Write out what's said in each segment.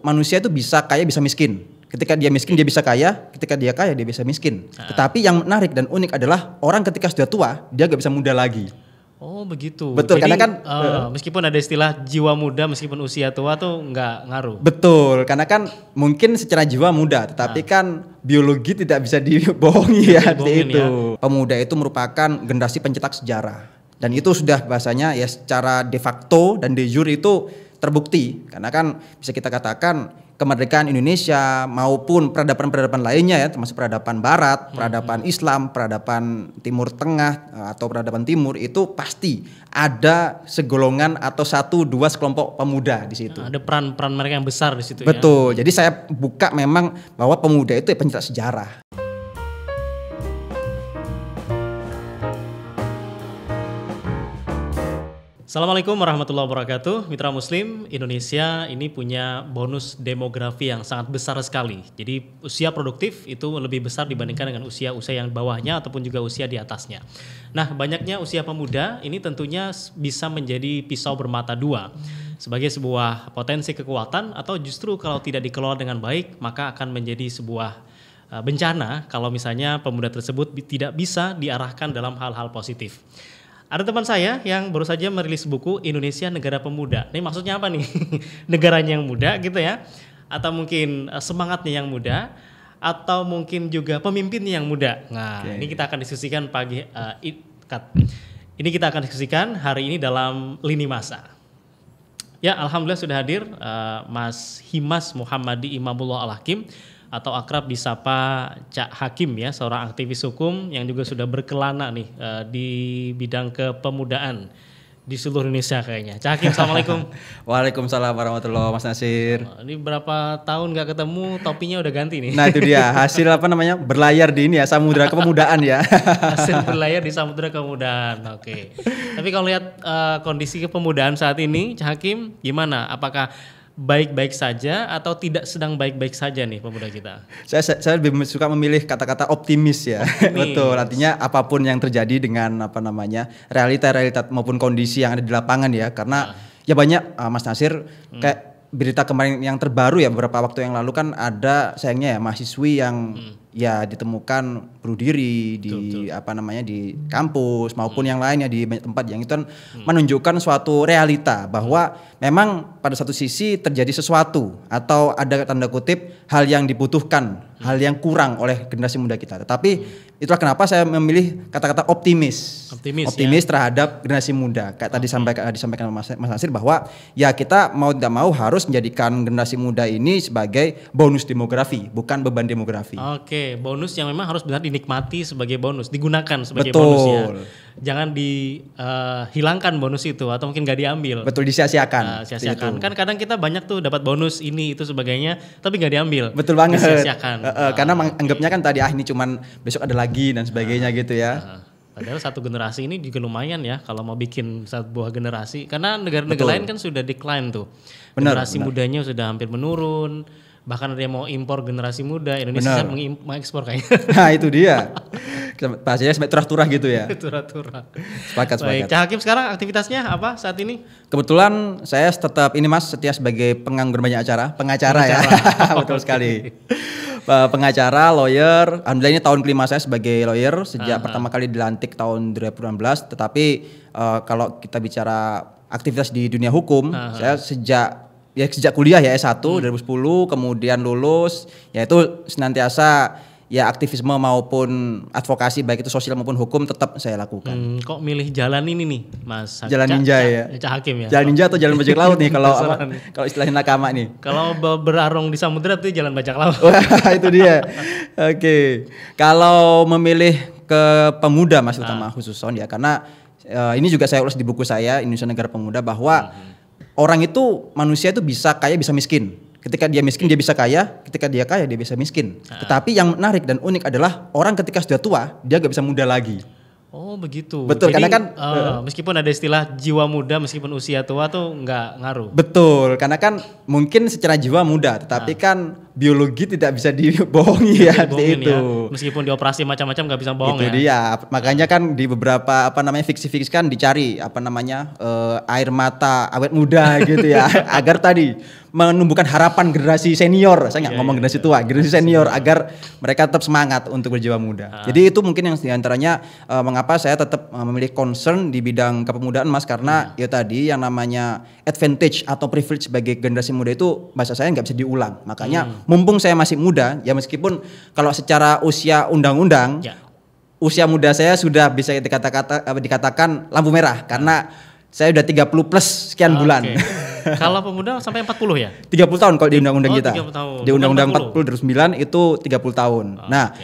manusia itu bisa kaya bisa miskin. Ketika dia miskin dia bisa kaya, ketika dia kaya dia bisa miskin. Tetapi yang menarik dan unik adalah orang ketika sudah tua dia gak bisa muda lagi. Oh begitu. Betul. Jadi, karena kan meskipun ada istilah jiwa muda meskipun usia tua tuh nggak ngaruh. Betul, karena kan mungkin secara jiwa muda, tetapi kan biologi tidak bisa dibohongi ya seperti itu. Ya. Pemuda itu merupakan generasi pencetak sejarah dan itu sudah bahasanya ya secara de facto dan de jure itu terbukti karena kan bisa kita katakan kemerdekaan Indonesia maupun peradaban-peradaban lainnya ya termasuk peradaban Barat, peradaban Islam, peradaban Timur Tengah atau peradaban Timur itu pasti ada segolongan atau 1-2 sekelompok pemuda di situ. Ada peran-peran mereka yang besar di situ. Betul. Ya? Jadi saya buka memang bahwa pemuda itu ya pencetak sejarah. Assalamualaikum warahmatullahi wabarakatuh. Mitra Muslim, Indonesia ini punya bonus demografi yang sangat besar sekali. Jadi usia produktif itu lebih besar dibandingkan dengan usia-usia yang bawahnya ataupun juga usia di atasnya. Nah, banyaknya usia pemuda ini tentunya bisa menjadi pisau bermata dua. Sebagai sebuah potensi kekuatan atau justru kalau tidak dikelola dengan baik maka akan menjadi sebuah bencana kalau misalnya pemuda tersebut tidak bisa diarahkan dalam hal-hal positif. Ada teman saya yang baru saja merilis buku Indonesia Negara Pemuda. Ini maksudnya apa nih? Negaranya yang muda gitu ya? Atau mungkin semangatnya yang muda? Atau mungkin juga pemimpinnya yang muda? Nah, ini kita akan diskusikan Ini kita akan diskusikan hari ini dalam Lini Masa. Ya, alhamdulillah sudah hadir Mas Himas Muhammadi Imamullah Al-Hakim atau akrab disapa Cak Hakim ya, seorang aktivis hukum yang juga sudah berkelana nih di bidang kepemudaan di seluruh Indonesia kayaknya. Cak Hakim, assalamualaikum. Waalaikumsalam warahmatullahi wabarakatuh, Mas Nasir. Ini berapa tahun gak ketemu, topinya udah ganti nih. Nah itu dia hasil berlayar di ini ya samudra kepemudaan ya. Hasil berlayar di samudra kepemudaan. Oke. Tapi kalau lihat kondisi kepemudaan saat ini, Cak Hakim, gimana? Apakah baik-baik saja atau tidak sedang baik-baik saja nih pemuda kita? Saya lebih suka memilih kata-kata optimis ya. Betul, artinya apapun yang terjadi dengan realita maupun kondisi yang ada di lapangan ya. Karena ya banyak Mas Nasir kayak berita kemarin yang terbaru ya beberapa waktu yang lalu kan ada sayangnya ya mahasiswi yang ya ditemukan bunuh diri di di kampus maupun yang lainnya di banyak tempat yang itu kan menunjukkan suatu realita bahwa memang pada satu sisi terjadi sesuatu atau ada tanda kutip hal yang dibutuhkan, hal yang kurang oleh generasi muda kita. Tetapi itulah kenapa saya memilih kata-kata optimis ya? Terhadap generasi muda. Kayak tadi disampaikan Mas Nasir bahwa ya kita mau tidak mau harus menjadikan generasi muda ini sebagai bonus demografi, bukan beban demografi. Oke, bonus yang memang harus benar dinikmati sebagai bonus, digunakan sebagai bonus ya. Jangan dihilangkan bonus itu atau mungkin gak diambil. Betul, disia-siakan. Sia-siakan. Kan kadang kita banyak tuh dapat bonus ini itu sebagainya tapi gak diambil. Betul banget. Disia-siakan. Karena anggapnya kan tadi ini cuman besok ada lagi dan sebagainya gitu ya. Padahal satu generasi ini juga lumayan ya kalau mau bikin sebuah generasi. Karena negara-negara lain kan sudah decline tuh. Generasi mudanya sudah hampir menurun. Bahkan ada yang mau impor generasi muda. Indonesia mengekspor kayaknya. Nah itu dia. Bahasanya sampai turah-turah gitu ya. Turah-turah. Sepakat. Baik, Cak Hakim sekarang aktivitasnya apa saat ini? Kebetulan saya tetap ini Mas setia sebagai penganggur banyak acara. Pengacara. Ya. Betul sekali. Pengacara, lawyer. Alhamdulillah ini tahun kelima saya sebagai lawyer sejak pertama kali dilantik tahun 2016. Tetapi kalau kita bicara aktivitas di dunia hukum, saya sejak kuliah ya S1 2010 kemudian lulus yaitu senantiasa ya aktivisme maupun advokasi baik itu sosial maupun hukum tetap saya lakukan. Kok milih jalan ini nih Mas? Jalan ninja ya. Cak Hakim ya. Jalan ninja atau jalan bajak laut nih kalau istilahnya nakama nih. Kalau berarung di samudera itu jalan bajak laut. Wah, itu dia. Oke. Kalau memilih ke pemuda Mas utama khususon ya karena ini juga saya ulas di buku saya Indonesia Negara Pemuda bahwa orang itu manusia itu bisa kaya bisa miskin. Ketika dia miskin dia bisa kaya, ketika dia kaya dia bisa miskin. Tetapi yang menarik dan unik adalah orang ketika sudah tua dia gak bisa muda lagi. Oh begitu. Betul. Jadi, karena kan meskipun ada istilah jiwa muda meskipun usia tua tuh nggak ngaruh. Betul, karena kan mungkin secara jiwa muda, tetapi kan biologi tidak bisa dibohongi ya, seperti itu. Ya. Meskipun dioperasi macam-macam nggak bisa bohong itu ya. dia, makanya kan di beberapa fiksi-fiksi kan dicari air mata awet muda gitu ya, agar tadi menumbuhkan harapan generasi senior. Saya nggak ngomong generasi tua, generasi senior, agar mereka tetap semangat untuk berjiwa muda. Jadi itu mungkin yang diantaranya mengapa saya tetap memilih concern di bidang kepemudaan, Mas, karena ya tadi yang namanya advantage atau privilege sebagai generasi muda itu bahasa saya nggak bisa diulang. Makanya mumpung saya masih muda, ya meskipun kalau secara usia undang-undang, usia muda saya sudah bisa dikatakan lampu merah karena saya udah 30 plus sekian bulan. Kalau pemuda sampai 40 ya? 30 tahun kalau di undang-undang kita. 30 tahun. Di undang-undang 40 2009 itu 30 tahun.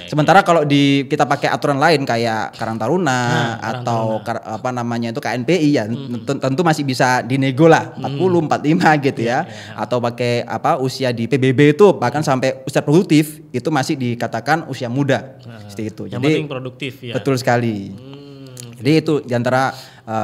Sementara kalau kita pakai aturan lain kayak Karang Taruna atau itu KNPI ya, tentu masih bisa dinego lah 40, 45 gitu ya. Atau pakai usia di PBB itu bahkan sampai usia produktif itu masih dikatakan usia muda. Seperti itu. Yang penting produktif ya. Betul sekali. Jadi itu diantara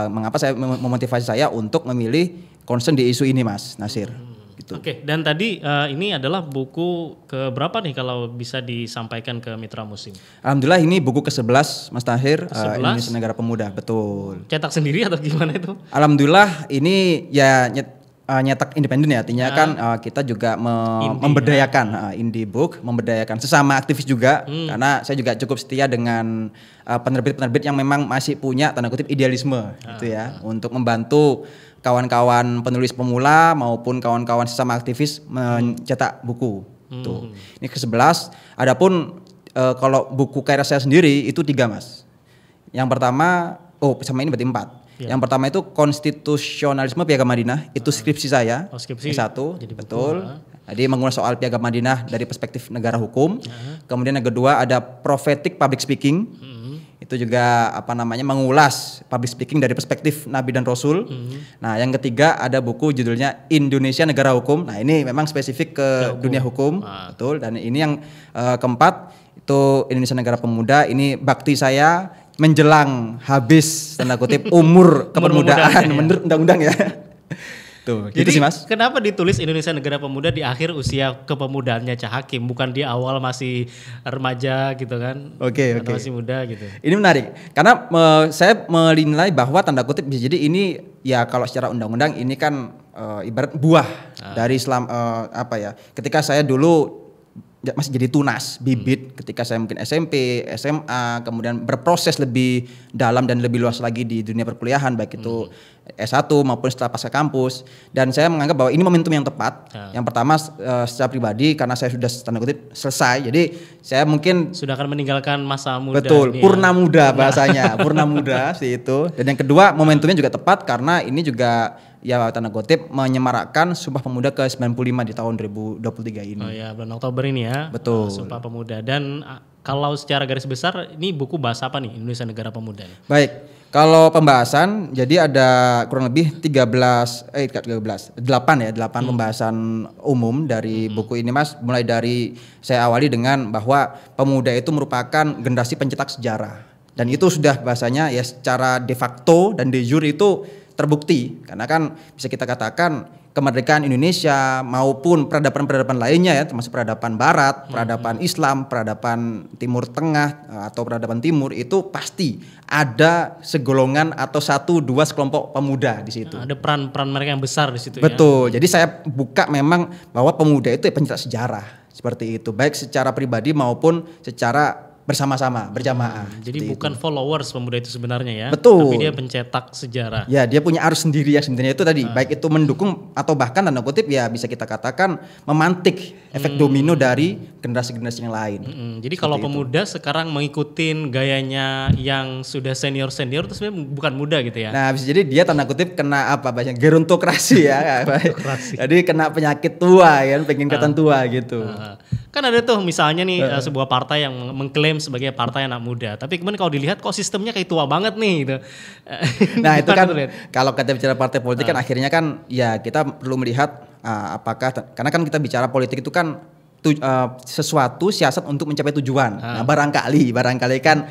mengapa saya memotivasi saya untuk memilih concern di isu ini, Mas Nasir. Gitu. Oke, dan tadi ini adalah buku ke berapa nih kalau bisa disampaikan ke Mitra Muslim? Alhamdulillah ini buku ke-11, Mas Tahir, ke-11? Indonesia Negara Pemuda, betul. Cetak sendiri atau gimana itu? Alhamdulillah ini ya nyetak independen ya, artinya kan kita juga memberdayakan indie book, memberdayakan sesama aktivis juga, karena saya juga cukup setia dengan penerbit-penerbit yang memang masih punya tanda kutip idealisme gitu ya, untuk membantu kawan-kawan penulis pemula maupun kawan-kawan sesama aktivis mencetak buku. Tuh. Ini ke-11. Adapun kalau buku karya saya sendiri itu 3, Mas. Yang pertama, sama ini berarti 4. Yang pertama itu konstitusionalisme Piagam Madinah, itu skripsi saya. Skripsi. Yang 1, betul. Jadi mengulas soal Piagam Madinah dari perspektif negara hukum. Kemudian yang kedua ada prophetic public speaking. Itu juga mengulas public speaking dari perspektif Nabi dan Rasul. Nah, yang ketiga ada buku judulnya Indonesia Negara Hukum. Nah, ini memang spesifik ke dunia hukum, betul. Dan ini yang keempat itu Indonesia Negara Pemuda. Ini bakti saya menjelang habis tanda kutip umur kepemudaan menurut undang-undang ya. Tuh, jadi gitu sih, Mas. Kenapa ditulis Indonesia Negara Pemuda di akhir usia kepemudaannya Cak Hakim, bukan di awal masih remaja gitu kan? Oke. Masih muda gitu. Ini menarik karena saya menilai bahwa tanda kutip bisa jadi ini ya kalau secara undang-undang ini kan ibarat buah dari Islam ketika saya dulu masih jadi tunas, bibit ketika saya mungkin SMP, SMA, kemudian berproses lebih dalam dan lebih luas lagi di dunia perkuliahan baik itu S1 maupun setelah pasca kampus, dan saya menganggap bahwa ini momentum yang tepat. Yang pertama secara pribadi karena saya sudah tanda kutip selesai, jadi saya mungkin sudah akan meninggalkan masa muda. Betul, purna muda bahasanya, purna muda sih itu. Dan yang kedua momentumnya juga tepat karena ini juga ya tanda kutip menyemarakkan Sumpah Pemuda ke-95 di tahun 2023 ini. Oh ya, bulan Oktober ini ya. Betul. Sumpah Pemuda. Dan kalau secara garis besar ini buku bahas apa nih Indonesia Negara Pemuda? Baik. Kalau pembahasan jadi ada kurang lebih 8 pembahasan umum dari buku ini, Mas. Mulai dari saya awali dengan bahwa pemuda itu merupakan generasi pencetak sejarah. Dan itu sudah bahasanya ya secara de facto dan de jure itu terbukti, karena kan bisa kita katakan kemerdekaan Indonesia maupun peradaban-peradaban lainnya ya, termasuk peradaban Barat, peradaban Islam, peradaban Timur Tengah atau peradaban Timur, itu pasti ada segolongan atau 1-2 sekelompok pemuda di situ. Ada peran-peran mereka yang besar di situ. Betul. Ya? Jadi saya buka memang bahwa pemuda itu pencetak sejarah seperti itu, baik secara pribadi maupun secara bersama-sama, berjamaah. Jadi bukan followers pemuda itu sebenarnya ya. Betul. Tapi dia pencetak sejarah. Ya, dia punya arus sendiri ya sebenarnya itu tadi. Baik itu mendukung atau bahkan tanda kutip ya bisa kita katakan memantik efek domino dari generasi-generasi yang lain. Jadi kalau pemuda sekarang mengikutin gayanya yang sudah senior-senior itu sebenarnya bukan muda gitu ya. Nah, bisa jadi dia tanda kutip kena bahasanya gerontokrasi ya. Jadi kena penyakit tua ya, pengen kelihatan tua gitu. Kan ada tuh misalnya nih sebuah partai yang mengklaim sebagai partai anak muda, tapi kemudian kalau dilihat kok sistemnya kayak tua banget nih gitu. Nah itu kan kalau kita bicara partai politik kan akhirnya kan ya kita perlu melihat apakah, karena kan kita bicara politik itu kan sesuatu siasat untuk mencapai tujuan. Nah barangkali kan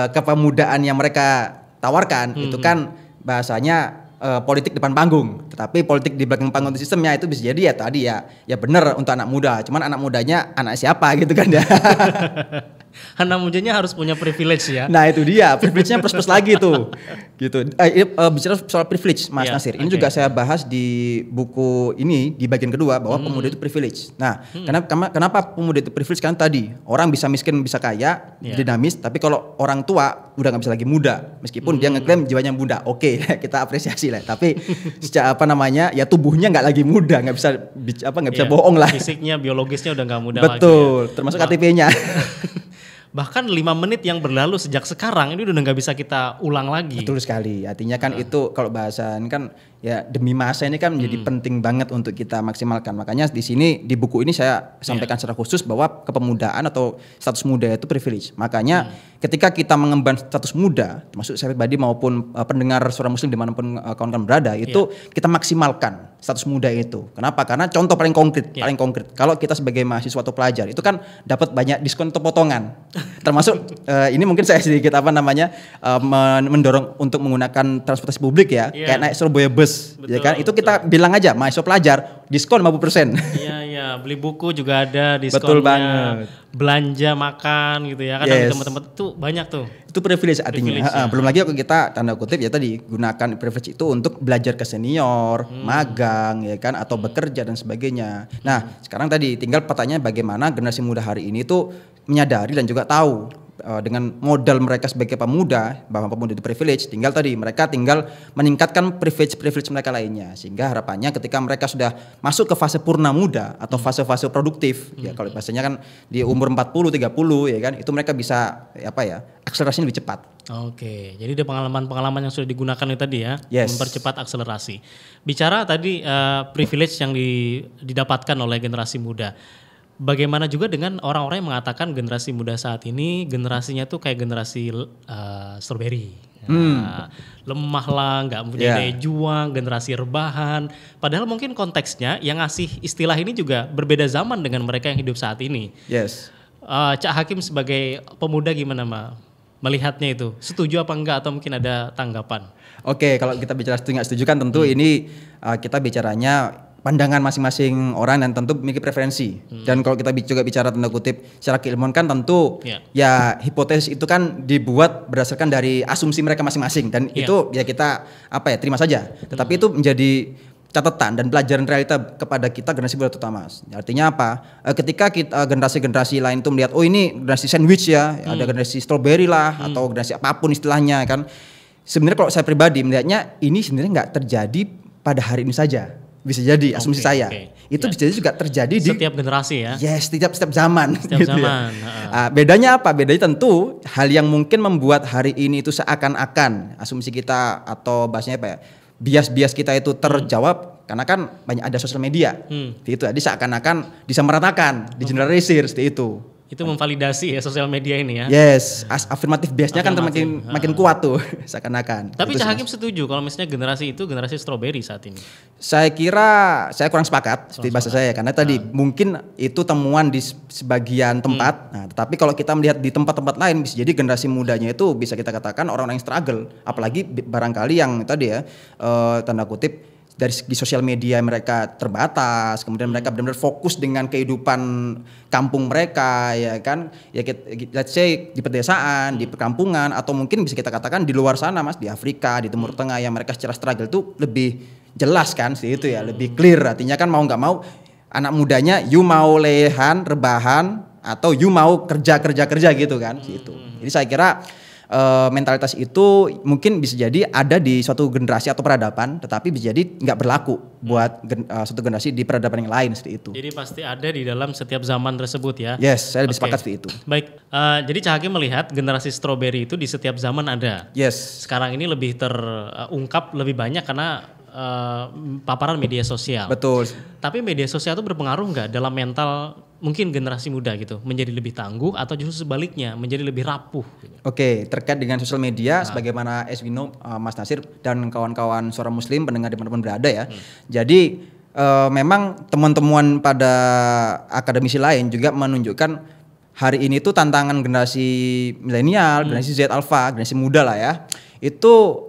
kepemudaan yang mereka tawarkan itu kan bahasanya politik depan panggung, tetapi politik di belakang panggung itu sistemnya itu bisa jadi ya tadi ya benar untuk anak muda, cuman anak mudanya anak siapa gitu kan ya. Anak mudanya harus punya privilege ya. Nah itu dia, privilege-nya plus lagi tuh. Gitu. Bicara soal privilege Mas Nasir, ini juga saya bahas di buku ini di bagian kedua bahwa pemuda itu privilege. Nah, kenapa pemuda itu privilege? Karena tadi orang bisa miskin bisa kaya, dinamis, tapi kalau orang tua udah nggak bisa lagi muda, meskipun dia ngeklaim jiwanya muda. Oke, kita apresiasi lah. Tapi secara ya tubuhnya nggak lagi muda, nggak bisa bohong lah. Fisiknya, biologisnya udah nggak muda lagi. Betul, termasuk KTP-nya. Bahkan 5 menit yang berlalu sejak sekarang ini udah nggak bisa kita ulang lagi. Betul sekali. Artinya kan itu kalau bahasa ini kan ya demi masa ini kan menjadi penting banget untuk kita maksimalkan. Makanya di sini di buku ini saya sampaikan secara khusus bahwa kepemudaan atau status muda itu privilege. Makanya ketika kita mengemban status muda, termasuk saya pribadi maupun pendengar suara muslim dimanapun kawan-kawan berada, itu kita maksimalkan status muda itu. Kenapa? Karena contoh paling konkret, kalau kita sebagai mahasiswa atau pelajar itu kan dapat banyak diskon atau potongan. Termasuk ini mungkin saya sedikit mendorong untuk menggunakan transportasi publik ya, kayak naik Surabaya bus, ya kan? Itu kita bilang aja mahasiswa pelajar diskon 50%. Iya, beli buku juga ada diskonnya. Betul banget. Belanja makan gitu ya kan di tempat-tempat itu banyak tuh. Itu privilege artinya. Belum lagi kita tanda kutip ya tadi gunakan privilege itu untuk belajar ke senior, magang ya kan atau bekerja dan sebagainya. Nah, sekarang tadi tinggal pertanyaan bagaimana generasi muda hari ini tuh menyadari dan juga tahu dengan modal mereka sebagai pemuda bahwa pemuda itu privilege, mereka tinggal meningkatkan privilege mereka lainnya, sehingga harapannya ketika mereka sudah masuk ke fase purna muda atau fase-fase produktif ya kalau bahasanya kan di umur 40 30 ya kan itu mereka bisa akselerasinya lebih cepat. Oke, jadi ada pengalaman-pengalaman yang sudah digunakan itu tadi ya, mempercepat akselerasi. Bicara tadi privilege yang didapatkan oleh generasi muda. Bagaimana juga dengan orang-orang yang mengatakan generasi muda saat ini generasinya tuh kayak generasi strawberry, lemah lah, nggak punya daya juang, generasi rebahan. Padahal mungkin konteksnya yang ngasih istilah ini juga berbeda zaman dengan mereka yang hidup saat ini. Cak Hakim sebagai pemuda gimana melihatnya itu? Setuju apa enggak atau mungkin ada tanggapan? Oke, kalau kita bicara setuju nggak setuju kan tentu ini kita bicaranya pandangan masing-masing orang dan tentu memiliki preferensi. Dan kalau kita juga bicara tanda kutip secara keilmuan kan tentu ya hipotesis itu kan dibuat berdasarkan dari asumsi mereka masing-masing dan itu ya kita terima saja. Tetapi itu menjadi catatan dan pelajaran realita kepada kita generasi muda terutama. Artinya apa? Ketika kita generasi-generasi lain itu melihat oh ini generasi sandwich ya, ada generasi strawberry lah atau generasi apapun istilahnya kan. Sebenarnya kalau saya pribadi melihatnya ini sebenarnya nggak terjadi pada hari ini saja. Bisa jadi asumsi saya. Itu bisa jadi juga terjadi di setiap generasi ya. Yes, setiap zaman. Setiap gitu zaman. Ya. Bedanya apa? Bedanya tentu hal yang mungkin membuat hari ini itu seakan-akan asumsi kita atau bahasanya bias-bias kita itu terjawab karena kan banyak ada sosial media. Itu jadi seakan-akan disamaratakan, digeneralisir seperti itu. Itu memvalidasi ya sosial media ini ya. Yes, afirmatif biasnya kan makin kuat tuh seakan-akan. Tapi Cak Hakim setuju kalau misalnya generasi itu generasi strawberry saat ini. Saya kira saya kurang sepakat seperti bahasa saya karena tadi mungkin itu temuan di sebagian tempat. Nah, tetapi kalau kita melihat di tempat-tempat lain bisa jadi generasi mudanya itu bisa kita katakan orang-orang yang struggle, apalagi barangkali yang tadi ya tanda kutip dari segi sosial media mereka terbatas, kemudian mereka benar-benar fokus dengan kehidupan kampung mereka ya kan, ya let's say di pedesaan, di perkampungan atau mungkin bisa kita katakan di luar sana Mas, di Afrika, di Timur Tengah yang mereka secara struggle itu lebih jelas kan, seperti itu ya, lebih clear. Artinya kan mau nggak mau anak mudanya you mau lehan, rebahan atau you mau kerja gitu kan, gitu. Jadi saya kira mentalitas itu mungkin bisa jadi ada di suatu generasi atau peradaban, tetapi bisa jadi nggak berlaku buat suatu generasi di peradaban yang lain seperti itu. Jadi pasti ada di dalam setiap zaman tersebut ya. Yes, saya lebih sepakat seperti itu. Baik, jadi Cak Hakim melihat generasi strawberry itu di setiap zaman ada. Yes. Sekarang ini lebih terungkap lebih banyak karena paparan media sosial. Betul. Tapi media sosial itu berpengaruh nggak dalam mental mungkin generasi muda gitu, menjadi lebih tangguh atau justru sebaliknya menjadi lebih rapuh? Oke, terkait dengan sosial media, sebagaimana as we know, Mas Nasir dan kawan-kawan suara muslim pendengar dimanapun berada ya. Jadi memang temuan-temuan pada akademisi lain juga menunjukkan hari ini tuh tantangan generasi milenial, generasi Z Alpha, generasi muda lah ya, itu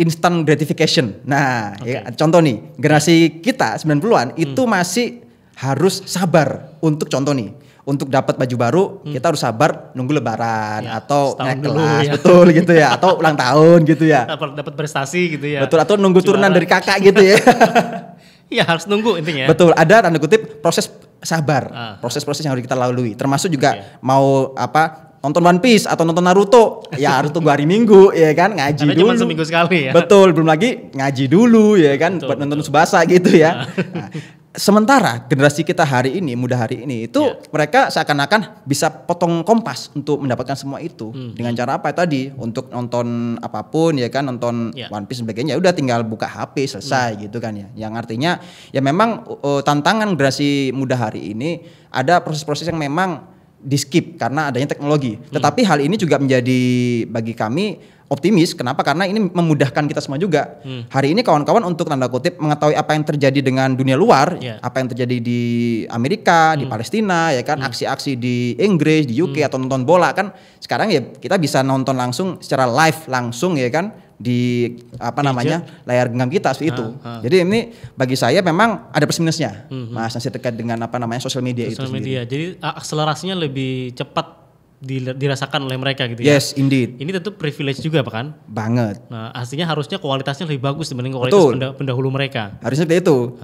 instant gratification. Nah, ya, contoh nih, generasi kita 90-an itu masih harus sabar untuk contoh nih. Untuk dapat baju baru, kita harus sabar nunggu lebaran atau naik kelas, betul gitu ya, atau ulang tahun gitu ya. Dapat prestasi gitu ya. Betul, atau nunggu turunan dari kakak gitu ya. Iya, harus nunggu intinya. Betul, ada tanda kutip proses sabar, proses-proses yang harus kita lalui. Termasuk juga mau nonton One Piece atau nonton Naruto, ya harus tunggu hari Minggu ya kan, ngaji karena dulu. cuma seminggu sekali ya. Betul, belum lagi ngaji dulu ya kan, buat nonton Tsubasa gitu ya. Nah, sementara generasi kita hari ini, muda hari ini itu mereka seakan-akan bisa potong kompas untuk mendapatkan semua itu dengan cara apa tadi, untuk nonton apapun ya kan, nonton One Piece dan sebagainya, udah tinggal buka HP selesai gitu kan ya. Yang artinya ya memang tantangan generasi muda hari ini ada proses-proses yang memang di skip karena adanya teknologi. Tetapi hal ini juga menjadi bagi kami optimis. Kenapa? Karena ini memudahkan kita semua juga. Hari ini kawan-kawan untuk tanda kutip mengetahui apa yang terjadi dengan dunia luar, apa yang terjadi di Amerika, di Palestina, ya kan, aksi-aksi di Inggris, di UK atau nonton bola kan. Sekarang ya kita bisa nonton langsung secara live langsung ya kan di layar genggam kita seperti itu. Jadi ini bagi saya memang ada plus minusnya. Mas Nasir terkait dengan sosial media itu sendiri. Jadi akselerasinya lebih cepat dirasakan oleh mereka gitu ya. Yes, indeed. Ini tentu privilege juga Pak kan? Banget. Nah, artinya harusnya kualitasnya lebih bagus dibanding kualitas pendahulu mereka. Harusnya seperti itu.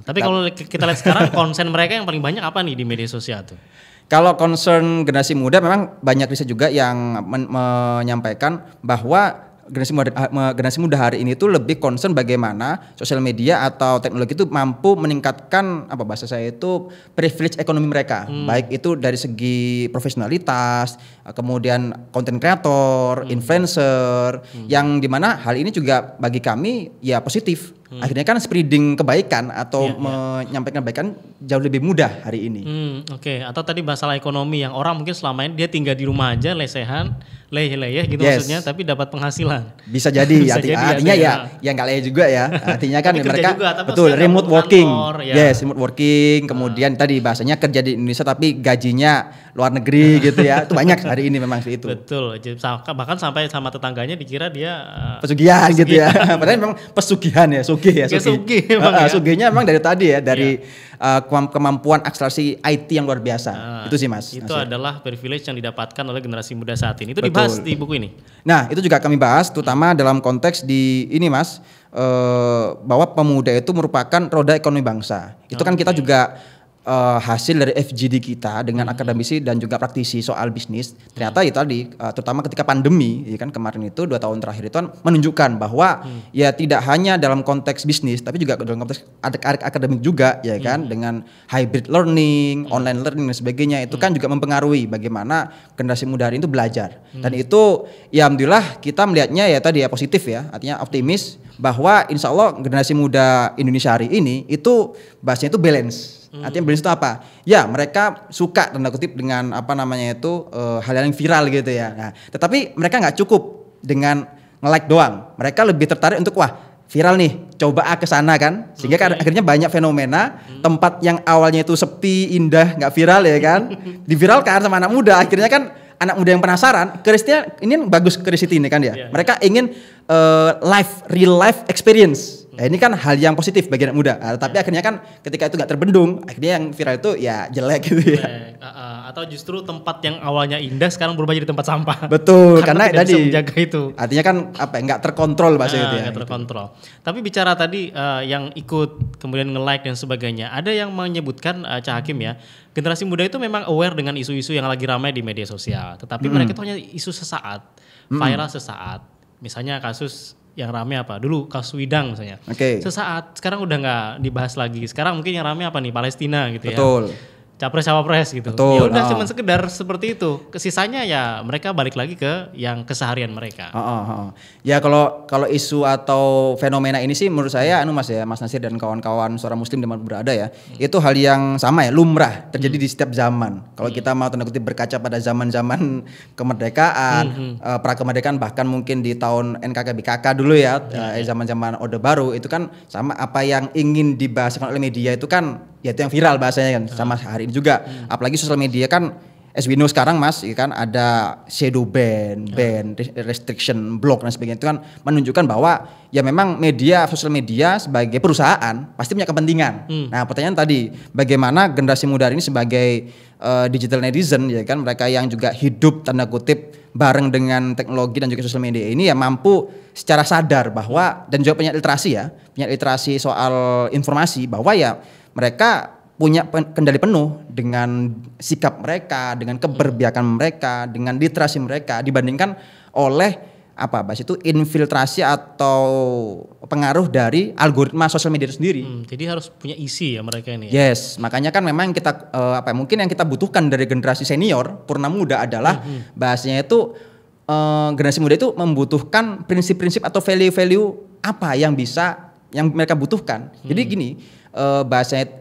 Tapi kalau kita lihat sekarang konsen mereka yang paling banyak apa nih di media sosial tuh? Kalau concern generasi muda memang banyak riset juga yang menyampaikan bahwa generasi muda hari ini tuh lebih concern bagaimana sosial media atau teknologi itu mampu meningkatkan bahasa saya itu privilege ekonomi mereka, baik itu dari segi profesionalitas, kemudian content creator, influencer, yang dimana hal ini juga bagi kami ya positif. Akhirnya kan spreading kebaikan atau menyampaikan kebaikan jauh lebih mudah hari ini. Oke. Atau tadi masalah ekonomi yang orang mungkin selama ini dia tinggal di rumah aja lesehan, leyeh gitu maksudnya, tapi dapat penghasilan. Bisa jadi, artinya ya nggak leyeh juga ya. Artinya kan mereka juga, betul remote working, kantor, remote working. Kemudian tadi bahasanya kerja di Indonesia tapi gajinya luar negeri gitu ya. Itu banyak hari ini memang seperti itu. Betul. Bahkan sampai sama tetangganya dikira dia pesugihan gitu ya. Padahal memang pesugihan ya. Sugihnya memang dari tadi ya, dari kemampuan akselerasi IT yang luar biasa. Itu sih Mas. Itu adalah privilege yang didapatkan oleh generasi muda saat ini. Itu dibahas di buku ini. Nah, itu juga kami bahas terutama dalam konteks di ini Mas, bahwa pemuda itu merupakan roda ekonomi bangsa. Itu kan kita juga hasil dari FGD kita dengan akademisi dan juga praktisi soal bisnis. Ternyata itu tadi terutama ketika pandemi ya kan, kemarin itu 2 tahun terakhir itu kan menunjukkan bahwa ya tidak hanya dalam konteks bisnis tapi juga dalam konteks akademik juga ya kan, dengan hybrid learning, online learning dan sebagainya, itu kan juga mempengaruhi bagaimana generasi muda hari itu belajar. Dan itu ya alhamdulillah kita melihatnya ya tadi ya positif ya, artinya optimis bahwa insya Allah generasi muda Indonesia hari ini itu bahasanya itu balance. Artinya balance itu apa? Ya mereka suka tanda kutip dengan hal yang viral gitu ya. Nah, tetapi mereka nggak cukup dengan nge-like doang. Mereka lebih tertarik untuk viral nih, coba ke sana kan. Sehingga akhirnya banyak fenomena tempat yang awalnya itu sepi, indah, nggak viral ya kan, diviralkan sama anak muda. Akhirnya kan anak muda yang penasaran, kerisnya ini bagus keris ini kan ya. Mereka ingin real life experience. Ya, ini kan hal yang positif bagi anak muda. Tapi akhirnya kan ketika itu nggak terbendung, akhirnya yang viral itu ya jelek gitu ya. Atau justru tempat yang awalnya indah sekarang berubah jadi tempat sampah. Betul, karena tidak tadi bisa menjaga itu. Artinya kan nggak terkontrol bahasa itu ya. Nggak terkontrol. Tapi bicara tadi yang ikut kemudian nge-like dan sebagainya, ada yang menyebutkan Cak Hakim ya, generasi muda itu memang aware dengan isu-isu yang lagi ramai di media sosial. Tetapi mereka itu hanya isu sesaat, viral sesaat. Misalnya kasus yang rame apa? Dulu kasus Widang misalnya. Sesaat, sekarang udah nggak dibahas lagi. Sekarang mungkin yang rame apa nih? Palestina gitu ya. Betul. Capres cawapres gitu. Betul. Ya udah cuma sekedar seperti itu. Kesisanya ya mereka balik lagi ke yang keseharian mereka. Ya kalau isu atau fenomena ini sih menurut saya Mas Nasir dan kawan-kawan Suara Muslim dimanapun berada ya, itu hal yang sama ya, lumrah terjadi di setiap zaman. Kalau kita mau tanda kutip berkaca pada zaman-zaman kemerdekaan, pra kemerdekaan, bahkan mungkin di tahun NKKBKK dulu ya, zaman-zaman Orde Baru, itu kan sama apa yang ingin dibahas oleh media itu kan ya itu yang viral bahasanya kan, sama hari ini juga. Apalagi sosial media kan as we know sekarang Mas, ya kan ada shadow ban, restriction, block dan sebagainya, itu kan menunjukkan bahwa ya memang media, sosial media sebagai perusahaan pasti punya kepentingan. Nah, pertanyaan tadi, bagaimana generasi muda ini sebagai digital netizen, ya kan, mereka yang juga hidup tanda kutip bareng dengan teknologi dan juga sosial media ini ya mampu secara sadar bahwa, dan juga punya literasi soal informasi, bahwa ya mereka punya kendali penuh dengan sikap mereka, dengan keberpihakan mereka, dengan literasi mereka dibandingkan oleh infiltrasi atau pengaruh dari algoritma sosial media itu sendiri. Jadi harus punya isi ya mereka ini. Yes, makanya kan memang kita mungkin yang kita butuhkan dari generasi senior purna muda adalah bahasanya itu generasi muda itu membutuhkan prinsip-prinsip atau value-value apa yang mereka butuhkan. Jadi gini,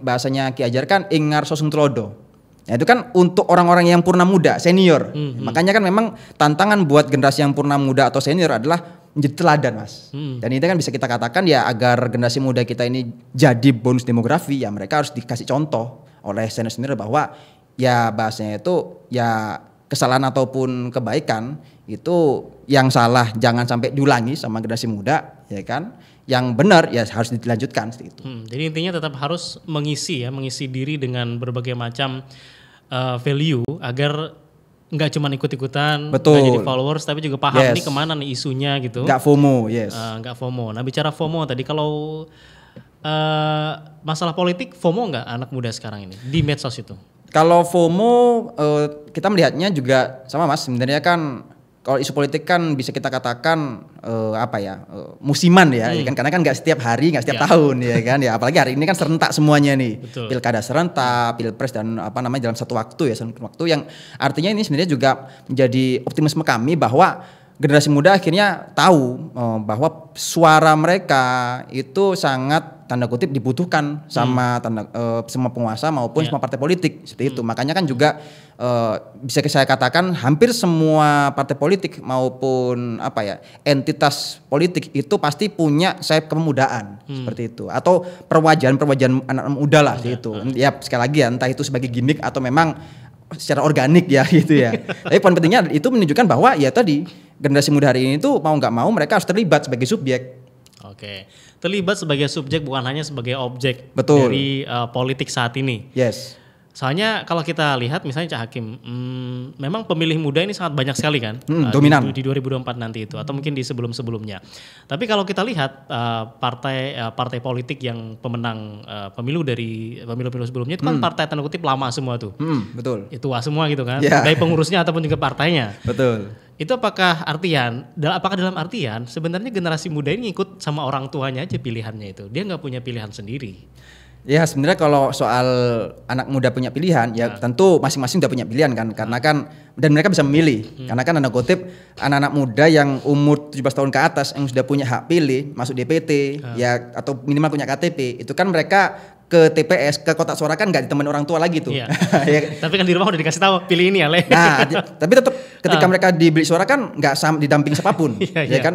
bahasanya Ki Hajar kan ingar sosung telodo. Nah, itu kan untuk orang-orang yang purna muda, senior. Makanya kan memang tantangan buat generasi yang purna muda atau senior adalah menjadi teladan, Mas. Dan itu kan bisa kita katakan ya, agar generasi muda kita ini jadi bonus demografi, ya mereka harus dikasih contoh oleh senior-senior bahwa ya bahasanya itu ya kesalahan ataupun kebaikan itu yang salah jangan sampai diulangi sama generasi muda, ya kan? Yang benar ya harus dilanjutkan seperti itu. Jadi intinya tetap harus mengisi diri dengan berbagai macam value agar nggak cuma ikut-ikutan, nggak jadi followers, tapi juga paham nih kemana nih isunya gitu. Nggak FOMO, nggak FOMO. Nah, bicara FOMO tadi, kalau masalah politik FOMO nggak anak muda sekarang ini di medsos itu? Kalau FOMO kita melihatnya juga sama, Mas. Sebenarnya kan kalau isu politik kan bisa kita katakan musiman ya, kan, karena kan nggak setiap hari, nggak setiap tahun ya kan, ya apalagi hari ini kan serentak semuanya nih. Betul. Pilkada serentak, pilpres dan dalam satu waktu yang artinya ini sebenarnya juga menjadi optimisme kami bahwa generasi muda akhirnya tahu bahwa suara mereka itu sangat tanda kutip dibutuhkan sama semua penguasa maupun semua partai politik seperti itu. Makanya kan juga bisa saya katakan hampir semua partai politik maupun entitas politik itu pasti punya sayap kepemudaan seperti itu, atau perwajahan anak muda lah seperti itu. Ya sekali lagi ya, entah itu sebagai gimmick atau memang secara organik ya gitu ya. Tapi poin pentingnya itu menunjukkan bahwa ya tadi generasi muda hari ini tuh mau nggak mau mereka harus terlibat sebagai subjek. Oke, terlibat sebagai subjek bukan hanya sebagai objek. Betul. Dari politik saat ini. Yes. Soalnya kalau kita lihat misalnya Cak Hakim, memang pemilih muda ini sangat banyak sekali kan, dominan di 2024 nanti itu, atau mungkin di sebelum-sebelumnya. Tapi kalau kita lihat partai politik yang pemenang pemilu dari pemilu-pemilu sebelumnya itu kan partai tanda kutip lama semua tuh. Betul. Itu tua semua gitu kan, baik pengurusnya ataupun juga partainya. Betul. Itu apakah dalam artian sebenarnya generasi muda ini ikut sama orang tuanya aja pilihannya itu, dia nggak punya pilihan sendiri? Ya sebenarnya kalau soal anak muda punya pilihan ya tentu masing-masing udah punya pilihan kan, karena kan dan mereka bisa memilih karena kan tanda kutip anak-anak muda yang umur 17 tahun ke atas yang sudah punya hak pilih masuk DPT ya atau minimal punya KTP itu kan mereka ke TPS, ke kotak suara kan nggak ditemenin orang tua lagi tuh. Iya. Tapi kan di rumah udah dikasih tahu pilih ini ya, Le. Nah, tapi tetap ketika mereka dibeli suara kan nggak didamping siapapun, ya kan.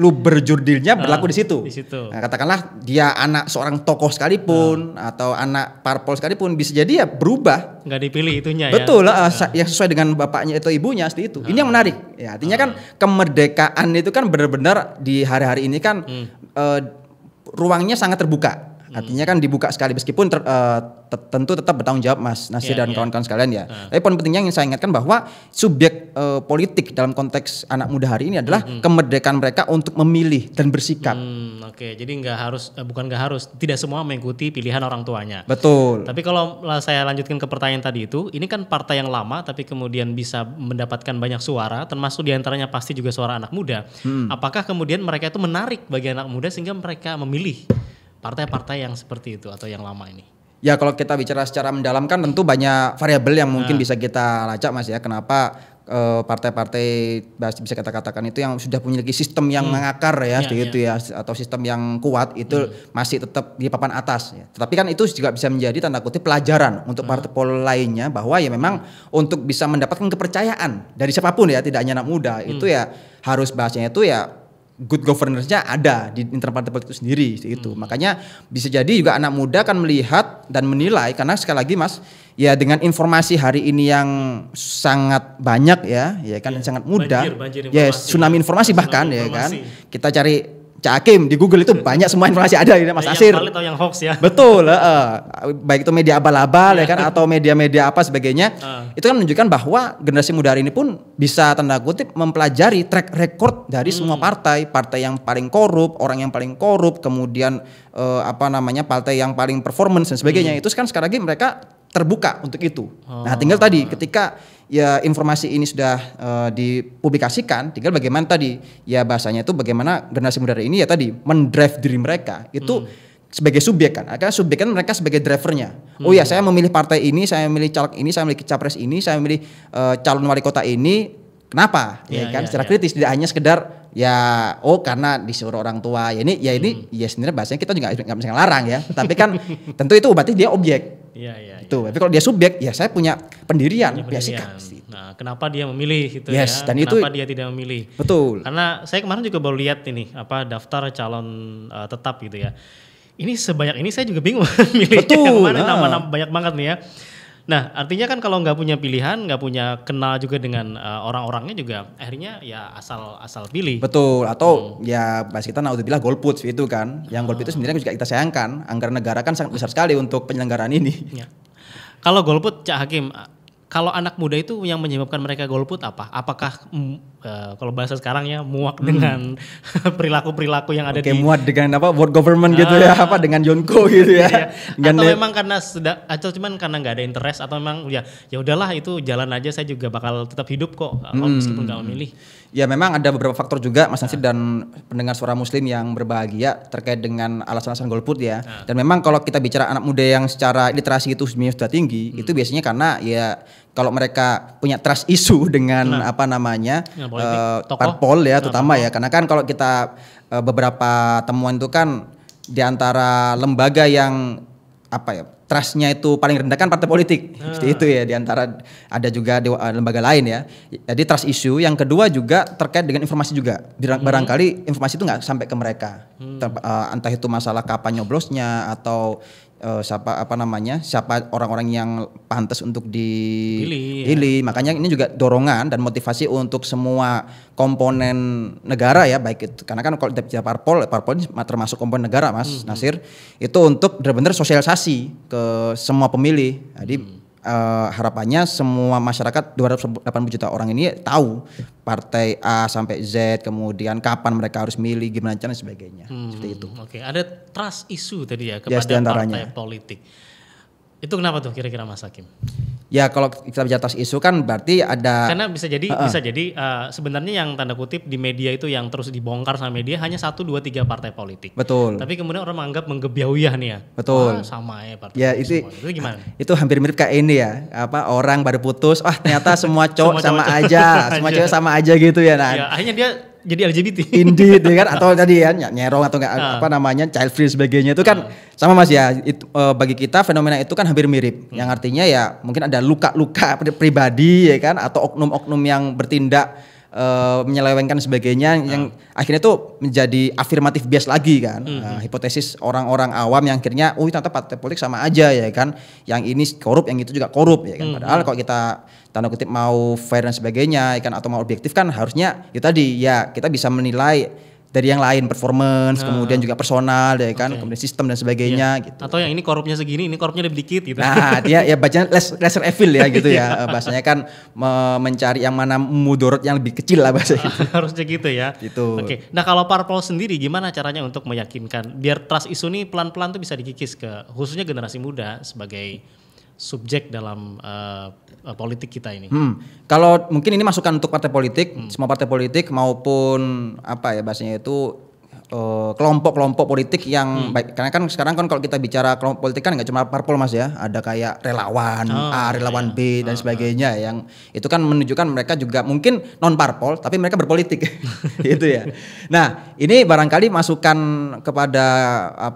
Lu berjurdilnya berlaku di situ. Nah, katakanlah dia anak seorang tokoh sekalipun atau anak parpol sekalipun bisa jadi ya berubah. Nggak dipilih itunya. Betul lah, yang sesuai dengan bapaknya atau ibunya seperti itu. Ini yang menarik. Ya, artinya kan kemerdekaan itu kan benar-benar di hari-hari ini kan ruangnya sangat terbuka. Artinya kan dibuka sekali meskipun tentu tetap bertanggung jawab Mas Nasir dan kawan-kawan sekalian ya. Tapi poin pentingnya yang saya ingatkan bahwa subjek politik dalam konteks anak muda hari ini adalah kemerdekaan mereka untuk memilih dan bersikap. Oke, jadi bukan nggak harus, tidak semua mengikuti pilihan orang tuanya. Betul. Tapi kalau saya lanjutkan ke pertanyaan tadi itu, ini kan partai yang lama tapi kemudian bisa mendapatkan banyak suara, termasuk diantaranya pasti juga suara anak muda. Apakah kemudian mereka itu menarik bagi anak muda sehingga mereka memilih partai-partai yang seperti itu atau yang lama ini? Ya kalau kita bicara secara mendalam kan tentu banyak variabel yang mungkin bisa kita lacak Mas ya. Kenapa partai-partai bisa kita katakan itu yang sudah memiliki sistem yang mengakar ya, gitu ya, atau sistem yang kuat itu masih tetap di papan atas ya. Tetapi kan itu juga bisa menjadi tanda kutip pelajaran untuk partai lainnya bahwa ya memang untuk bisa mendapatkan kepercayaan dari siapapun ya, tidak hanya anak muda itu ya harus bahasanya itu ya good governance-nya ada di internal partai politik itu sendiri itu. Makanya bisa jadi juga anak muda kan melihat dan menilai, karena sekali lagi Mas, ya dengan informasi hari ini yang sangat banyak ya kan sangat mudah. Banjir ya tsunami informasi bahkan ya kan. Kita cari Cak Hakim di Google itu banyak semua informasi ada ya Mas Nasir. Yang valid atau yang hoax ya. Betul, baik itu media abal-abal ya kan atau media-media apa sebagainya. Itu kan menunjukkan bahwa generasi muda hari ini pun bisa tanda kutip mempelajari track record dari semua partai yang paling korup, orang yang paling korup, kemudian partai yang paling performance dan sebagainya. Itu kan sekarang lagi mereka terbuka untuk itu. Nah, tinggal tadi ketika ya informasi ini sudah dipublikasikan, tinggal bagaimana tadi ya bahasanya itu bagaimana generasi muda ini ya tadi mendrive diri mereka itu sebagai subjek kan. Karena subjek kan mereka sebagai drivernya. Oh ya, saya memilih partai ini, saya memilih caleg ini, saya memilih capres ini, saya memilih calon wali kota ini. Kenapa? Secara kritis, tidak hanya sekedar ya karena disuruh orang tua. Ini sebenarnya bahasanya kita juga nggak bisa ngelarang ya. Tapi kan tentu itu berarti dia objek. Tapi kalau dia subjek, ya saya punya pendirian. Nah, kenapa dia memilih gitu dan kenapa dia tidak memilih? Betul. Karena saya kemarin juga baru lihat ini daftar calon tetap gitu ya. Ini sebanyak ini saya juga bingung milih yang mana, nama-nama banyak banget nih ya. Nah, artinya kan kalau nggak punya pilihan, nggak punya kenal juga dengan orang-orangnya juga, akhirnya ya asal pilih. Betul. Atau ya bahas kita naudzubillah golput itu kan. Yang golput itu sebenarnya juga kita sayangkan. Anggaran negara kan sangat besar sekali untuk penyelenggaraan ini. Ya. Kalau golput, Cak Hakim, kalau anak muda itu yang menyebabkan mereka golput apa? Apakah kalau bahasa sekarang ya muak dengan perilaku-perilaku yang ada muak dengan world government gitu ya, dengan Yonko gitu ya. Atau memang karena cuman karena nggak ada interest, atau memang ya udahlah itu jalan aja, saya juga bakal tetap hidup kok meskipun nggak memilih. Ya memang ada beberapa faktor juga Mas Nasir dan pendengar Suara Muslim yang berbahagia terkait dengan alasan-alasan golput ya. Dan memang kalau kita bicara anak muda yang secara literasi itu sebenarnya sudah tinggi, itu biasanya karena ya kalau mereka punya trust issue dengan parpol ya terutama ya, karena kan kalau kita beberapa temuan itu kan di antara lembaga yang trustnya itu paling rendah kan partai politik. Seperti itu ya, di antara ada juga lembaga lain ya. Jadi trust issue. Yang kedua juga terkait dengan informasi juga. Barangkali informasi itu nggak sampai ke mereka. Entah itu masalah kapan nyoblosnya atau siapa orang-orang yang pantas untuk dipilih. Makanya ini juga dorongan dan motivasi untuk semua komponen negara ya, baik itu karena kan kalau kita bicara parpol ini termasuk komponen negara Mas Nasir, itu untuk benar-benar sosialisasi ke semua pemilih. Jadi harapannya semua masyarakat 280 juta orang ini tahu partai A sampai Z, kemudian kapan mereka harus milih, gimana cara dan sebagainya. Seperti itu. Oke, ada trust issue tadi ya kepada partai politik. Itu kenapa tuh kira-kira Mas Hakim? Ya kalau kita bicara trust issue kan berarti ada. Karena bisa jadi sebenarnya yang tanda kutip di media itu yang terus dibongkar sama media hanya 1, 2, 3 partai politik. Betul. Tapi kemudian orang menganggap menggebiauyah nih ya. Betul. Sama ya partai. Ya itu gimana? Itu hampir mirip kayak ini ya. Orang baru putus, ternyata semua cowok sama aja, semua cewek sama aja gitu ya. Nah, ya, akhirnya dia jadi LGBT. Indeed ya kan, atau tadi ya nyerong atau enggak child free sebagainya itu kan sama Mas ya. Itu, bagi kita fenomena itu kan hampir mirip. Yang artinya ya mungkin ada luka-luka pribadi ya kan, atau oknum-oknum yang bertindak menyelewengkan sebagainya yang akhirnya tuh menjadi afirmatif bias lagi kan. Hipotesis orang-orang awam yang akhirnya ternyata partai politik sama aja ya kan, yang ini korup, yang itu juga korup ya kan. Padahal kalau kita tanda kutip mau fair dan sebagainya ya kan, atau mau objektif kan harusnya itu tadi ya kita bisa menilai dari yang lain, performance, kemudian juga personal ya kan, kemudian sistem dan sebagainya gitu. Atau yang ini korupnya segini, ini korupnya lebih dikit gitu. Nah, dia ya bacanya lesser evil ya gitu ya. Bahasanya kan mencari yang mana mudorot yang lebih kecil lah bahasa gitu. Harusnya gitu ya. Gitu. Oke. Nah, kalau parpol sendiri gimana caranya untuk meyakinkan biar trust isu ini pelan-pelan tuh bisa dikikis ke khususnya generasi muda sebagai subjek dalam politik kita ini. Kalau mungkin ini masukan untuk partai politik, semua partai politik maupun bahasanya itu kelompok-kelompok politik yang baik, karena kan sekarang kan kalau kita bicara kelompok politik kan nggak cuma parpol Mas ya, ada kayak relawan A, relawan B dan sebagainya, yang itu kan menunjukkan mereka juga mungkin non parpol tapi mereka berpolitik gitu ya. Nah ini barangkali masukan kepada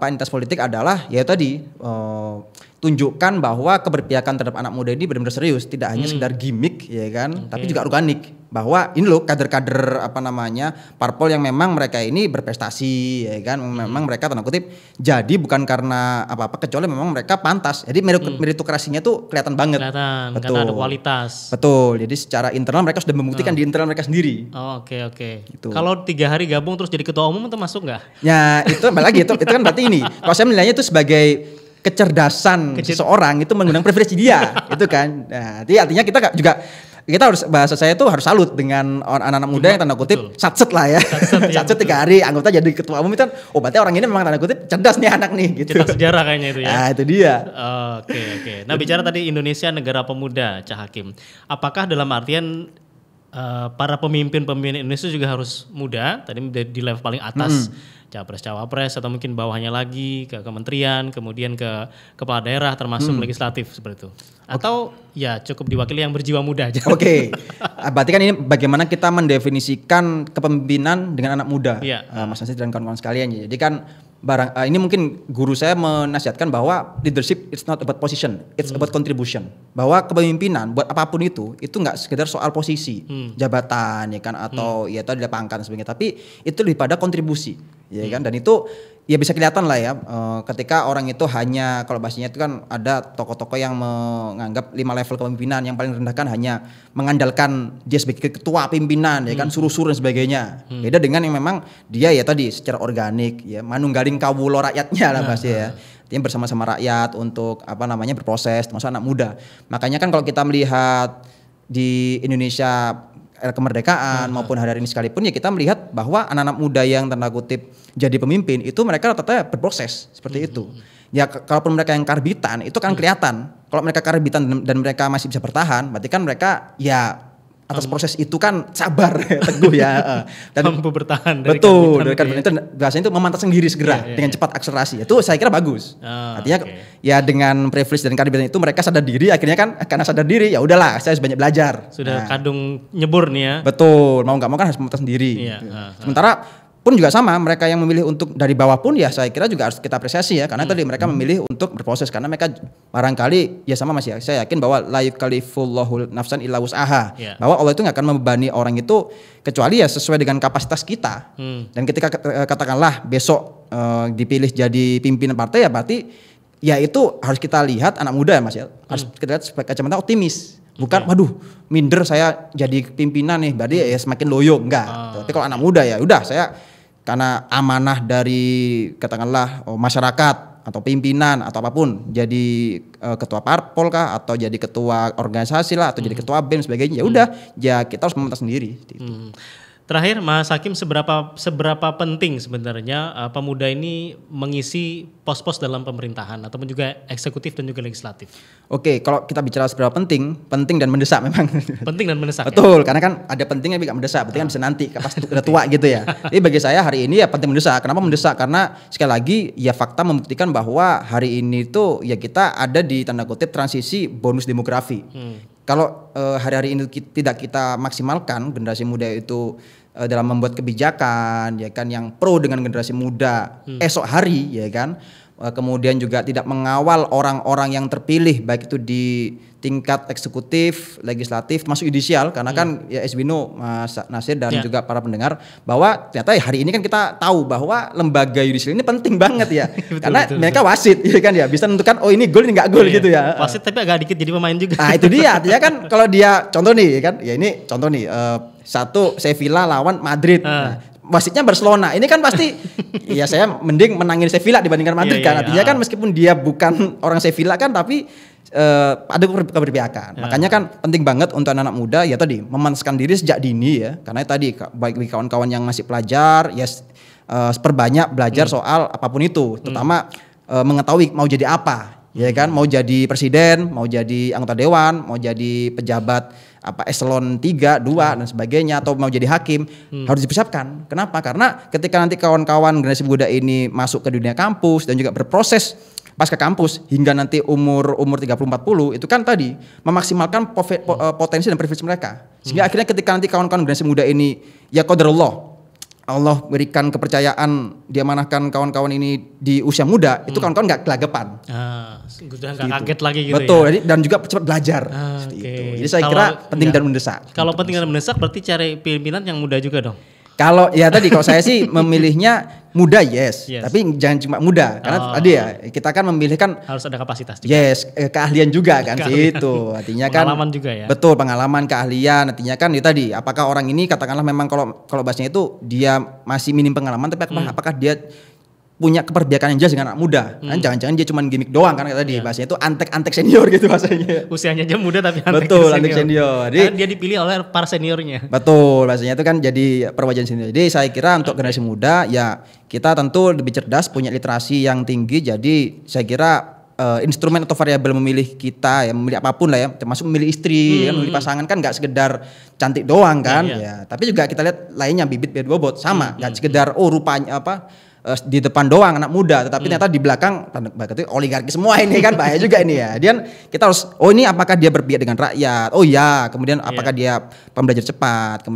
entitas politik adalah ya tadi tunjukkan bahwa keberpihakan terhadap anak muda ini benar-benar serius, tidak hanya sekedar gimmick ya kan, tapi juga organik, bahwa ini loh kader-kader parpol yang memang mereka ini berprestasi ya kan, memang mereka tanda kutip jadi bukan karena apa-apa kecuali memang mereka pantas. Jadi meritokrasinya tuh kelihatan banget. Kelihatan, karena ada kualitas. Betul. Jadi secara internal mereka sudah membuktikan di internal mereka sendiri. Oke. Gitu. Kalau 3 hari gabung terus jadi ketua umum itu masuk nggak? Ya itu lagi itu kan berarti ini. Kalau saya menilainya itu sebagai kecerdasan seseorang itu menggunakan privilege dia, itu kan. Nah, jadi artinya kita harus, bahasa saya itu harus salut dengan anak-anak muda yang tanda kutip satset lah ya. Satset 3 hari anggota jadi ketua umum itu kan, berarti orang ini memang tanda kutip cerdas nih anak nih gitu. Cetak sejarah kayaknya itu ya. Nah, itu dia. Oke. Nah, bicara tadi Indonesia negara pemuda, Cak Hakim. Apakah dalam artian para pemimpin Indonesia juga harus muda, tadi di level paling atas, capres-cawapres atau mungkin bawahnya lagi ke kementerian, kemudian ke kepala daerah termasuk legislatif seperti itu. Atau ya cukup diwakili yang berjiwa muda aja. Oke. Berarti kan ini bagaimana kita mendefinisikan kepemimpinan dengan anak muda. Mas Nasir dan kawan-kawan sekalian. Jadi kan ini mungkin guru saya menasihatkan bahwa leadership it's not about position, it's about contribution. Bahwa kepemimpinan buat apapun itu enggak sekedar soal posisi, jabatan ya kan, atau ya tadi pangkat dan sebagainya, tapi itu lebih pada kontribusi. Ya kan, dan itu ya bisa kelihatan lah ya ketika orang itu hanya, kalau bahasanya itu kan ada tokoh-tokoh yang menganggap 5 level kepemimpinan, yang paling rendah kan hanya mengandalkan dia sebagai ketua pimpinan ya kan, suruh-suruh dan sebagainya. Beda dengan yang memang dia ya tadi secara organik ya manunggaling kawulo rakyatnya lah bahasanya ya. Dia bersama-sama rakyat untuk berproses, termasuk anak muda. Makanya kan kalau kita melihat di Indonesia era kemerdekaan maupun hari ini sekalipun, ya kita melihat bahwa anak-anak muda yang tanda kutip jadi pemimpin itu mereka rata-rata berproses seperti itu. Ya kalaupun mereka yang karbitan itu kan kelihatan. Kalau mereka karbitan dan mereka masih bisa bertahan, berarti kan mereka ya atas proses itu kan sabar, teguh ya. Dan mampu bertahan dari betul, dari karbitan itu biasanya itu memantaskan diri segera dengan cepat akselerasi. Itu saya kira bagus. Artinya ya dengan privilege dan karbitan itu mereka sadar diri, akhirnya kan karena sadar diri ya udahlah saya harus banyak belajar. Sudah kadung nyebur nih ya. Betul, mau nggak mau kan harus memantas sendiri. Sementara pun juga sama, mereka yang memilih untuk dari bawah pun ya saya kira juga harus kita apresiasi ya, karena tadi mereka memilih untuk berproses, karena mereka barangkali ya sama Mas ya, saya yakin bahwa la yukallifullahu nafsan illa wus'aha, bahwa Allah itu nggak akan membebani orang itu kecuali ya sesuai dengan kapasitas kita. Dan ketika katakanlah besok dipilih jadi pimpinan partai, ya berarti ya itu harus kita lihat anak muda ya Mas ya, harus kita lihat sebagai kacamata optimis. Bukan, waduh, minder saya jadi pimpinan nih, berarti ya semakin loyo, enggak. Tapi kalau anak muda ya udah, saya karena amanah dari katakanlah masyarakat atau pimpinan atau apapun, jadi ketua parpol kah, atau jadi ketua organisasi lah, atau jadi ketua BEM sebagainya, ya udah, ya kita harus memantas sendiri. Terakhir, Mas Hakim, seberapa penting sebenarnya pemuda ini mengisi pos-pos dalam pemerintahan ataupun juga eksekutif dan juga legislatif? Oke, kalau kita bicara seberapa penting dan mendesak memang. Penting dan mendesak. Betul, karena kan ada pentingnya tapi gak mendesak, berarti kan bisa nanti pas udah tua gitu ya. Jadi bagi saya hari ini ya penting mendesak. Kenapa mendesak? Karena sekali lagi ya fakta membuktikan bahwa hari ini tuh ya kita ada di tanda kutip transisi bonus demografi. Kalau hari-hari ini tidak kita maksimalkan generasi muda itu dalam membuat kebijakan ya kan yang pro dengan generasi muda esok hari ya kan, kemudian juga tidak mengawal orang-orang yang terpilih baik itu di tingkat eksekutif, legislatif, masuk yudisial, karena kan ya as we know Mas Nasir dan juga para pendengar bahwa ternyata ya hari ini kan kita tahu bahwa lembaga yudisial ini penting banget ya. Karena mereka wasit ya kan, ya bisa menentukan oh ini gol ini enggak gol gitu ya. Wasit tapi agak dikit jadi pemain juga. Nah itu dia, artinya kan kalau dia contoh nih kan, ya ini contoh nih satu Sevilla lawan Madrid. Nah, wasitnya Barcelona. Ini kan pasti ya saya mending menangin Sevilla dibandingkan Madrid kan. Artinya kan meskipun dia bukan orang Sevilla kan, tapi ada keberpihakan. Makanya kan penting banget untuk anak-anak muda ya tadi memantaskan diri sejak dini ya. Karena tadi baik bagi kawan-kawan yang masih pelajar ya perbanyak belajar soal apapun itu, terutama mengetahui mau jadi apa. Ya kan, mau jadi presiden, mau jadi anggota dewan, mau jadi pejabat eselon 3, 2 dan sebagainya, atau mau jadi hakim, harus dipersiapkan. Kenapa? Karena ketika nanti kawan-kawan generasi muda ini masuk ke dunia kampus dan juga berproses pasca kampus hingga nanti umur 30-40 itu kan tadi memaksimalkan potensi dan privilege mereka. Sehingga akhirnya ketika nanti kawan-kawan generasi muda ini ya qadarullah Allah berikan kepercayaan, dia manahkan kawan-kawan ini di usia muda, itu kawan-kawan nggak gelagapan. Udah nggak kaget lagi gitu. Betul, ya. dan juga cepat belajar. Jadi saya kira penting dan mendesak. Kalau penting dan mendesak berarti cari pimpinan yang muda juga dong. Kalau ya tadi kalau saya sih memilihnya muda yes, tapi jangan cuma muda karena tadi ya kita kan memilih kan harus ada kapasitas juga. Yes, keahlian juga kan sih itu. Artinya kan pengalaman juga ya. Betul, pengalaman, keahlian. Artinya kan itu tadi apakah orang ini katakanlah memang kalau bahasanya itu dia masih minim pengalaman tapi apakah dia punya keperbiakan yang jelas dengan anak muda. Kan jangan-jangan dia cuma gimmick doang kan tadi bahasanya itu antek-antek senior gitu bahasanya. Usianya aja muda tapi antek betul, antek senior. Jadi dia dipilih oleh para seniornya. Betul, bahasanya itu kan jadi perwakilan senior. Jadi saya kira untuk generasi muda ya kita tentu lebih cerdas, punya literasi yang tinggi. Jadi saya kira instrumen atau variabel memilih kita ya, memilih apapun lah ya, termasuk memilih istri, kan, memilih pasangan kan nggak sekedar cantik doang kan, ya. Tapi juga kita lihat lainnya bibit bobot sama, nggak sekedar rupanya di depan doang anak muda, tetapi ternyata di belakang berarti oligarki semua ini kan bahaya juga ini ya. Dia kita harus ini apakah dia berpihak dengan rakyat? Oh ya, kemudian apakah dia pembelajar cepat?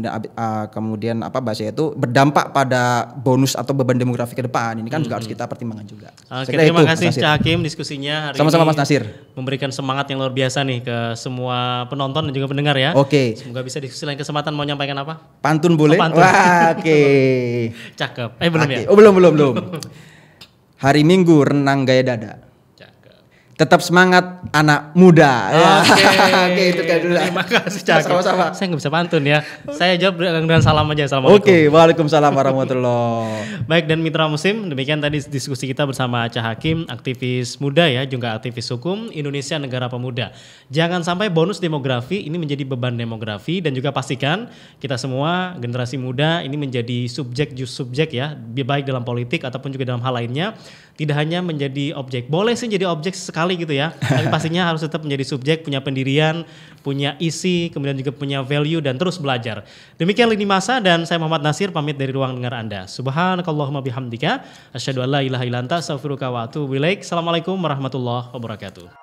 Kemudian apa bahasa itu berdampak pada bonus atau beban demografi ke depan. Ini kan juga harus kita pertimbangkan juga. Oke, terima kasih Cak Hakim diskusinya hari sama-sama ini. Mas Nasir. Memberikan semangat yang luar biasa nih ke semua penonton dan juga pendengar ya. Oke. Semoga bisa diskusi lain kesempatan mau nyampaikan apa? Pantun boleh? Pantun. Wah, oke. Cakep. Belum ya? Oh, belum. Hari Minggu renang gaya dada. Tetap semangat anak muda. Oke, itu kan dulu. Terima kasih Cak. Sama-sama. Saya nggak bisa pantun ya. Saya jawab dengan salam aja. Assalamualaikum. Oke, waalaikumsalam warahmatullahi. Baik, dan mitra muslim, demikian tadi diskusi kita bersama Cak Hakim, aktivis muda ya, juga aktivis hukum Indonesia Negara Pemuda. Jangan sampai bonus demografi ini menjadi beban demografi, dan juga pastikan kita semua generasi muda ini menjadi subjek ya, baik dalam politik ataupun juga dalam hal lainnya. Tidak hanya menjadi objek, boleh sih jadi objek sekali gitu ya, tapi pastinya harus tetap menjadi subjek, punya pendirian, punya isi, kemudian juga punya value dan terus belajar. Demikian Lini Masa dan saya Muhammad Nasir pamit dari ruang dengar Anda. Subhanakallahumma bihamdika, asyhadu an la ilaha illa anta, astaghfiruka wa atubu ilaik. Assalamualaikum warahmatullahi wabarakatuh.